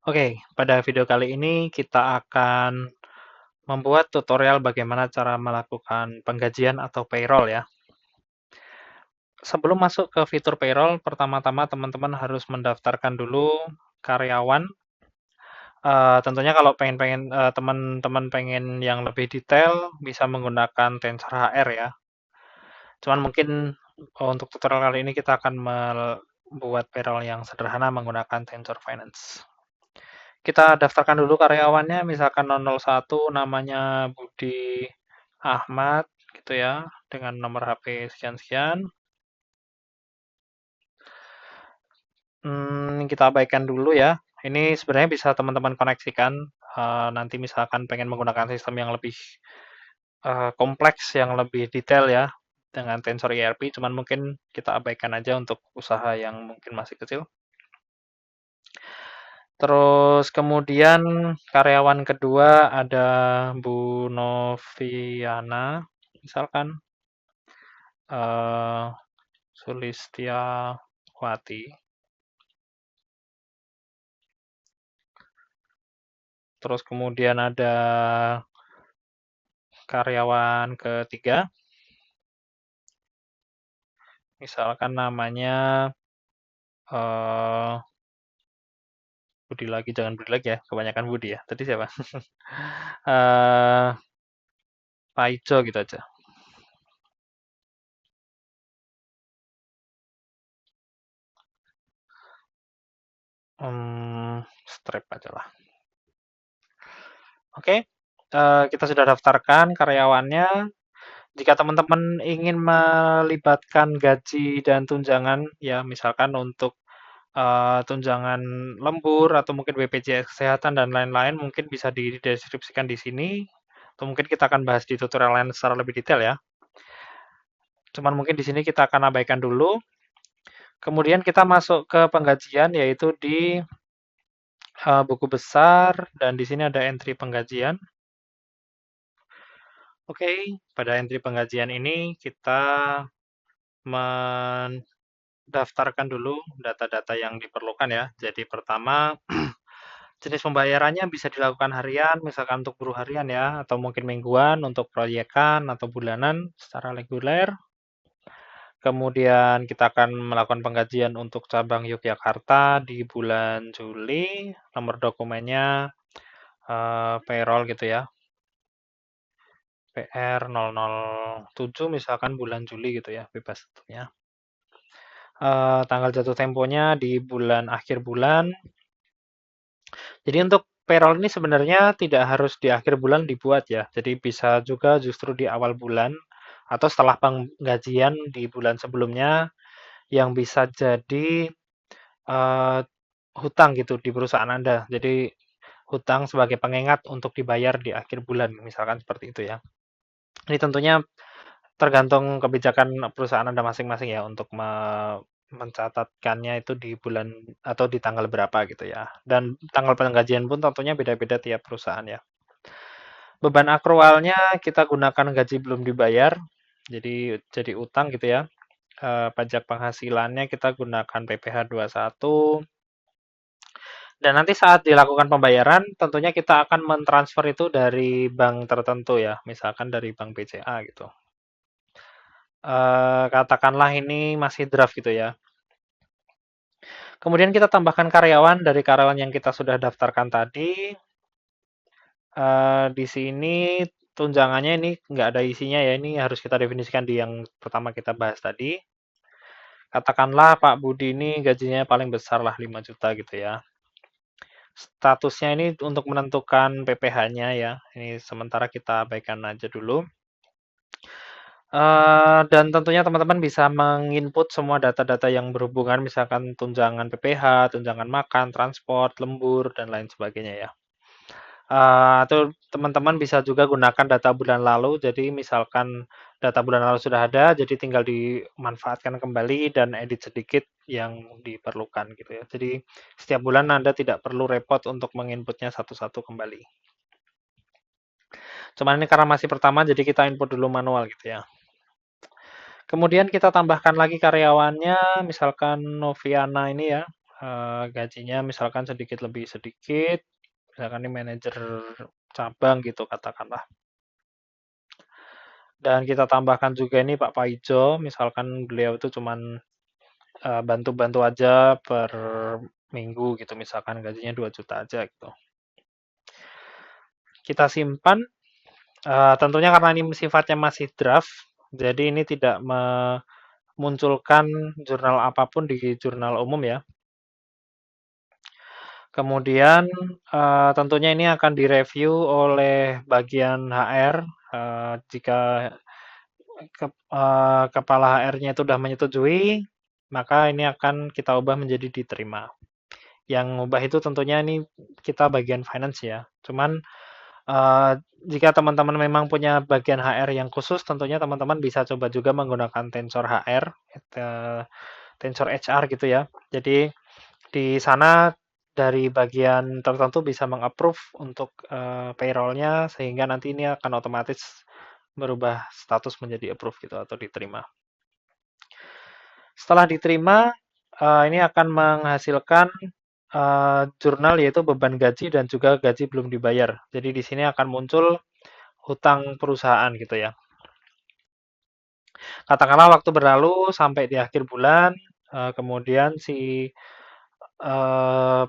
Oke, pada video kali ini kita akan membuat tutorial bagaimana cara melakukan penggajian atau payroll ya. Sebelum masuk ke fitur payroll, pertama-tama teman-teman harus mendaftarkan dulu karyawan. Tentunya kalau teman-teman pengen yang lebih detail, bisa menggunakan Tensor HR ya. Cuman mungkin untuk tutorial kali ini kita akan membuat payroll yang sederhana menggunakan Tensor Finance. Kita daftarkan dulu karyawannya, misalkan 001 namanya Budi Ahmad gitu ya, dengan nomor HP sekian-sekian. Kita abaikan dulu ya. Ini sebenarnya bisa teman-teman koneksikan. Nanti misalkan pengen menggunakan sistem yang lebih kompleks, yang lebih detail ya, dengan Tensor ERP, cuman mungkin kita abaikan aja untuk usaha yang mungkin masih kecil. Terus kemudian karyawan kedua ada Bu Noviana, misalkan Sulistiawati. Terus kemudian ada karyawan ketiga, misalkan namanya Budi lagi, jangan Budi lagi ya, kebanyakan Budi ya. Tadi siapa? Pak Ijo gitu aja. Strip aja lah. Oke, kita sudah daftarkan karyawannya. Jika teman-teman ingin melibatkan gaji dan tunjangan, ya misalkan untuk tunjangan lembur atau mungkin BPJS Kesehatan dan lain-lain, mungkin bisa dideskripsikan di sini. Atau mungkin kita akan bahas di tutorial lain secara lebih detail ya. Cuman mungkin di sini kita akan abaikan dulu. Kemudian kita masuk ke penggajian, yaitu di buku besar, dan di sini ada entry penggajian. Oke, pada entry penggajian ini kita mendaftarkan dulu data-data yang diperlukan ya. Jadi pertama, jenis pembayarannya bisa dilakukan harian, misalkan untuk buruh harian ya, atau mungkin mingguan untuk proyekan atau bulanan secara reguler. Kemudian kita akan melakukan penggajian untuk cabang Yogyakarta di bulan Juli. Nomor dokumennya payroll gitu ya. PR 007 misalkan bulan Juli gitu ya, bebas tentunya. Tanggal jatuh temponya di bulan akhir bulan. Jadi untuk payroll ini sebenarnya tidak harus di akhir bulan dibuat ya. Jadi bisa juga justru di awal bulan atau setelah penggajian di bulan sebelumnya, yang bisa jadi eh, hutang gitu di perusahaan Anda. Jadi hutang sebagai pengingat untuk dibayar di akhir bulan, misalkan seperti itu ya. Ini tentunya tergantung kebijakan perusahaan Anda masing-masing ya untuk mencatatkannya itu di bulan atau di tanggal berapa gitu ya. Dan tanggal penggajian pun tentunya beda-beda tiap perusahaan ya. Beban akrualnya kita gunakan gaji belum dibayar, jadi utang gitu ya. Pajak penghasilannya kita gunakan PPh 21. Dan nanti saat dilakukan pembayaran, tentunya kita akan mentransfer itu dari bank tertentu ya, misalkan dari bank BCA gitu. Katakanlah ini masih draft gitu ya. Kemudian kita tambahkan karyawan dari karyawan yang kita sudah daftarkan tadi. Di sini tunjangannya ini nggak ada isinya ya, ini harus kita definisikan di yang pertama kita bahas tadi. Katakanlah Pak Budi ini gajinya paling besar lah 5 juta gitu ya. Statusnya ini untuk menentukan PPh-nya ya. Ini sementara kita abaikan aja dulu. Dan tentunya teman-teman bisa menginput semua data-data yang berhubungan, misalkan tunjangan PPh, tunjangan makan, transport, lembur, dan lain sebagainya ya. Atau teman-teman bisa juga gunakan data bulan lalu. Jadi misalkan data bulan lalu sudah ada, jadi tinggal dimanfaatkan kembali dan edit sedikit yang diperlukan gitu ya. Jadi setiap bulan Anda tidak perlu repot untuk menginputnya satu-satu kembali. Cuman ini karena masih pertama, jadi kita input dulu manual gitu ya. Kemudian kita tambahkan lagi karyawannya, misalkan Noviana ini ya. gajinya misalkan sedikit lebih sedikit, misalkan ini manajer cabang gitu katakanlah. Dan kita tambahkan juga ini Pak Paijo, misalkan beliau itu cuman bantu-bantu aja per minggu gitu, misalkan gajinya 2 juta aja gitu. Kita simpan, tentunya karena ini sifatnya masih draft, jadi ini tidak memunculkan jurnal apapun di jurnal umum ya. Kemudian tentunya ini akan direview oleh bagian HR, jika kepala HR-nya itu sudah menyetujui, maka ini akan kita ubah menjadi diterima. Yang ubah itu tentunya ini kita bagian finance ya. Cuman jika teman-teman memang punya bagian HR yang khusus, tentunya teman-teman bisa coba juga menggunakan Tensor HR, Tensor HR gitu ya. Jadi di sana dari bagian tertentu bisa mengapprove untuk payroll-nya sehingga nanti ini akan otomatis berubah status menjadi approve gitu atau diterima. Setelah diterima, ini akan menghasilkan jurnal yaitu beban gaji dan juga gaji belum dibayar. Jadi di sini akan muncul hutang perusahaan gitu ya. Katakanlah waktu berlalu sampai di akhir bulan, kemudian si eh,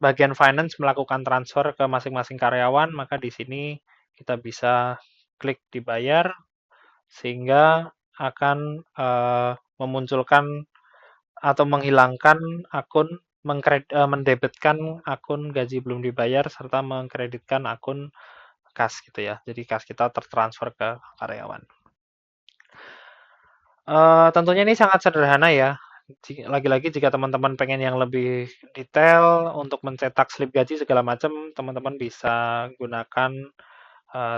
bagian finance melakukan transfer ke masing-masing karyawan, maka di sini kita bisa klik dibayar sehingga akan memunculkan atau menghilangkan akun mendebitkan akun gaji belum dibayar serta mengkreditkan akun kas gitu ya. Jadi kas kita tertransfer ke karyawan. Tentunya ini sangat sederhana ya. Lagi-lagi jika teman-teman pengen yang lebih detail untuk mencetak slip gaji segala macam, teman-teman bisa gunakan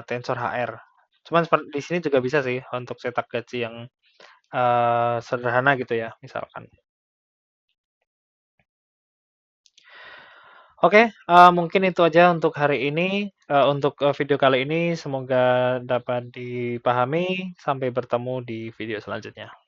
Tensor HR. Cuman di sini juga bisa sih untuk cetak gaji yang sederhana gitu ya, misalkan. Oke, mungkin itu aja untuk hari ini. Untuk video kali ini, semoga dapat dipahami. Sampai bertemu di video selanjutnya.